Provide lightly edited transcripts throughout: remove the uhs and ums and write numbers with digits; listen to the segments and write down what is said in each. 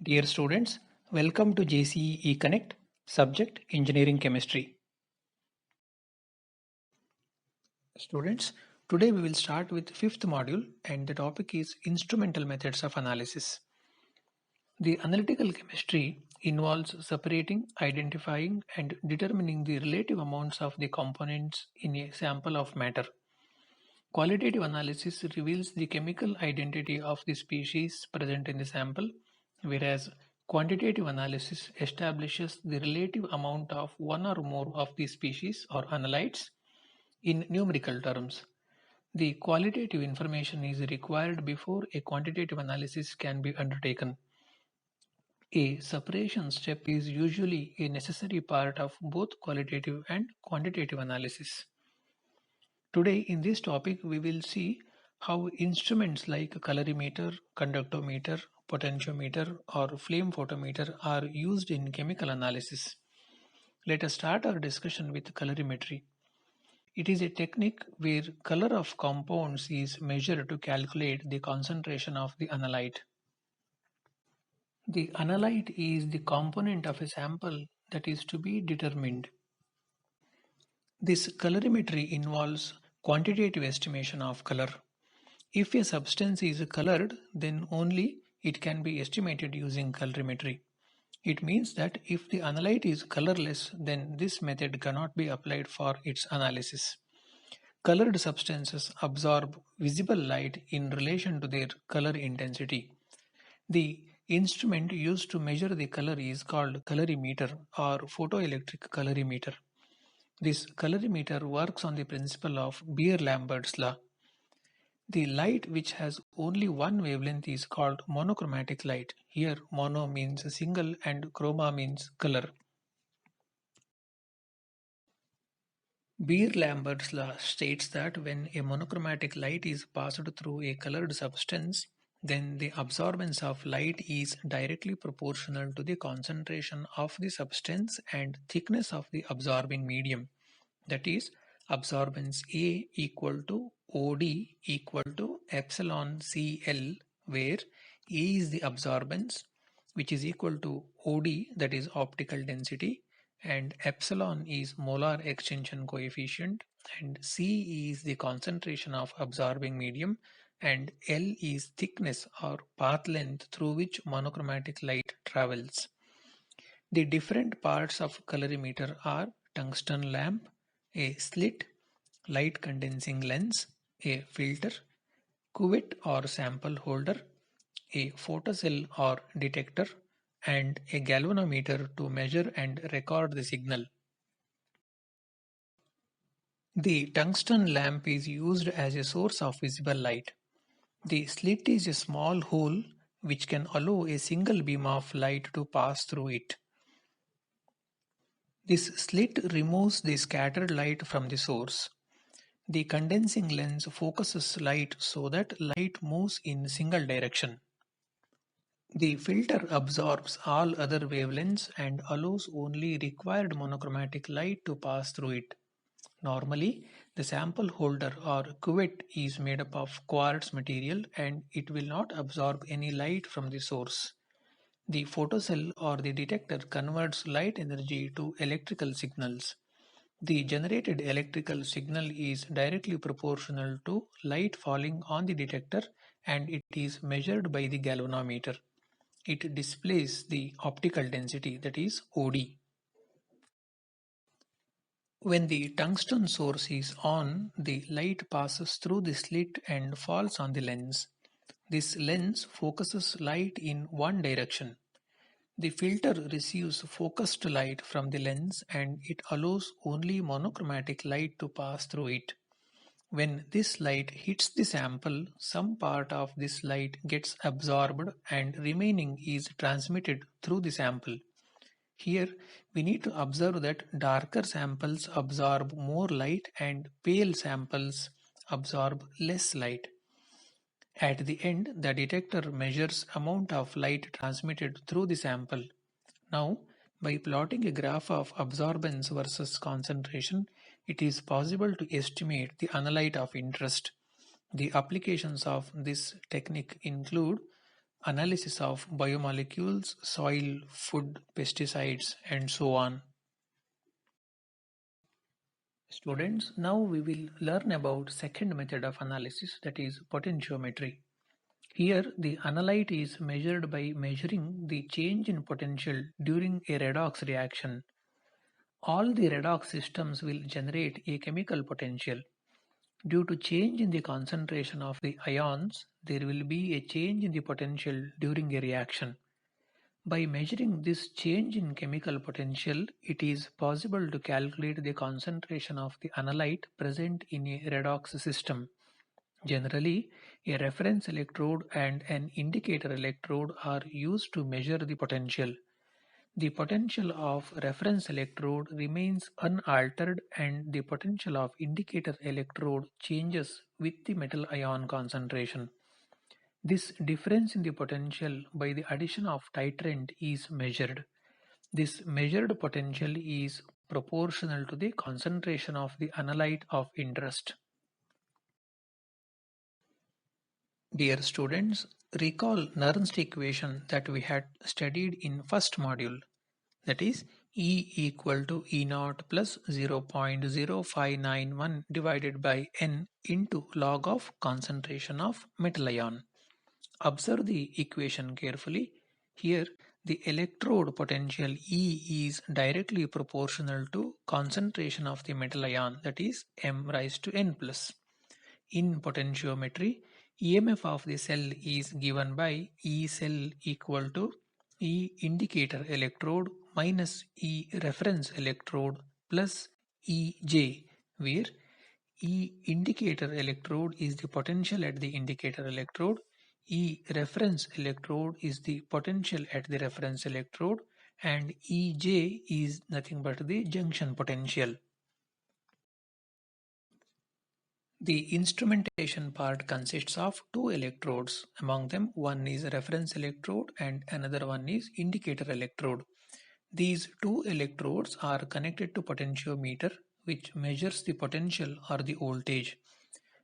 Dear students, welcome to JCE Connect, subject Engineering Chemistry. Students, today we will start with fifth module and the topic is Instrumental Methods of Analysis. The analytical chemistry involves separating, identifying and determining the relative amounts of the components in a sample of matter. Qualitative analysis reveals the chemical identity of the species present in the sample, whereas quantitative analysis establishes the relative amount of one or more of the species or analytes in numerical terms. The qualitative information is required before a quantitative analysis can be undertaken. A separation step is usually a necessary part of both qualitative and quantitative analysis. Today in this topic we will see how instruments like colorimeter, conductometer, potentiometer or flame photometer are used in chemical analysis. Let us start our discussion with colorimetry. It is a technique where color of compounds is measured to calculate the concentration of the analyte. The analyte is the component of a sample that is to be determined. This colorimetry involves quantitative estimation of color. If a substance is colored, then only it can be estimated using colorimetry. It means that if the analyte is colorless, then this method cannot be applied for its analysis. Colored substances absorb visible light in relation to their color intensity. The instrument used to measure the color is called colorimeter or photoelectric colorimeter. This colorimeter works on the principle of Beer-Lambert's law. The light which has only one wavelength is called monochromatic light. Here mono means single and chroma means color. Beer-Lambert's law states that when a monochromatic light is passed through a colored substance, then the absorbance of light is directly proportional to the concentration of the substance and thickness of the absorbing medium. That is, absorbance A equal to OD equal to epsilon CL, where A is the absorbance, which is equal to OD, that is optical density, and epsilon is molar extension coefficient, and C is the concentration of absorbing medium, and L is thickness or path length through which monochromatic light travels. The different parts of colorimeter are tungsten lamp, a slit, light condensing lens, a filter, cuvette or sample holder, a photocell or detector, and a galvanometer to measure and record the signal. The tungsten lamp is used as a source of visible light. The slit is a small hole which can allow a single beam of light to pass through it. This slit removes the scattered light from the source. The condensing lens focuses light so that light moves in single direction. The filter absorbs all other wavelengths and allows only required monochromatic light to pass through it. Normally, the sample holder or cuvette is made up of quartz material and it will not absorb any light from the source. The photocell or the detector converts light energy to electrical signals. The generated electrical signal is directly proportional to light falling on the detector and it is measured by the galvanometer. It displays the optical density, that is OD. When the tungsten source is on, the light passes through the slit and falls on the lens. This lens focuses light in one direction. The filter receives focused light from the lens and it allows only monochromatic light to pass through it. When this light hits the sample, some part of this light gets absorbed and remaining is transmitted through the sample. Here, we need to observe that darker samples absorb more light and pale samples absorb less light. At the end, the detector measures amount of light transmitted through the sample. Now, by plotting a graph of absorbance versus concentration, it is possible to estimate the analyte of interest. The applications of this technique include analysis of biomolecules, soil, food, pesticides, and so on. Students, now we will learn about second method of analysis, that is potentiometry. Here the analyte is measured by measuring the change in potential during a redox reaction. All the redox systems will generate a chemical potential. Due to change in the concentration of the ions, there will be a change in the potential during a reaction. By measuring this change in chemical potential, it is possible to calculate the concentration of the analyte present in a redox system. Generally, a reference electrode and an indicator electrode are used to measure the potential. The potential of reference electrode remains unaltered and the potential of indicator electrode changes with the metal ion concentration. This difference in the potential by the addition of titrant is measured. This measured potential is proportional to the concentration of the analyte of interest. Dear students, recall Nernst equation that we had studied in first module, that is E equal to E naught plus 0.0591 divided by N into log of concentration of metal ion. Observe the equation carefully. Here the electrode potential E is directly proportional to concentration of the metal ion, that is m raised to n plus. In potentiometry, EMF of the cell is given by E cell equal to E indicator electrode minus E reference electrode plus EJ, where E indicator electrode is the potential at the indicator electrode, E reference electrode is the potential at the reference electrode, and EJ is nothing but the junction potential. The instrumentation part consists of two electrodes. Among them, one is a reference electrode and another one is indicator electrode. These two electrodes are connected to potentiometer, which measures the potential or the voltage.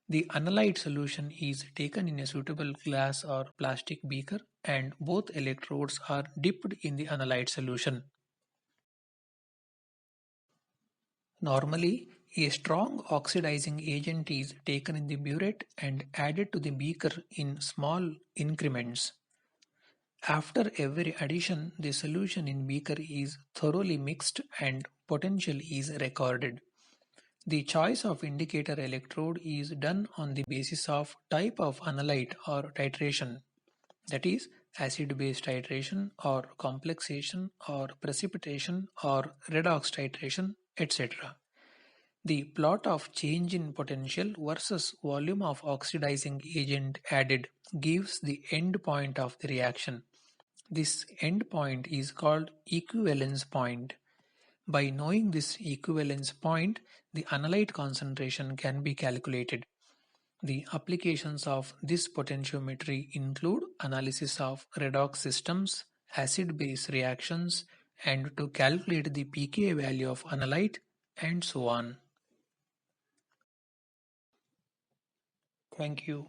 The analyte solution is taken in a suitable glass or plastic beaker and both electrodes are dipped in the analyte solution. Normally, a strong oxidizing agent is taken in the burette and added to the beaker in small increments. After every addition, the solution in beaker is thoroughly mixed and potential is recorded. The choice of indicator electrode is done on the basis of type of analyte or titration, that is, acid-base titration or complexation or precipitation or redox titration, etc. The plot of change in potential versus volume of oxidizing agent added gives the end point of the reaction. This end point is called equivalence point. By knowing this equivalence point, the analyte concentration can be calculated. The applications of this potentiometry include analysis of redox systems, acid-base reactions, and to calculate the pKa value of analyte, and so on. Thank you.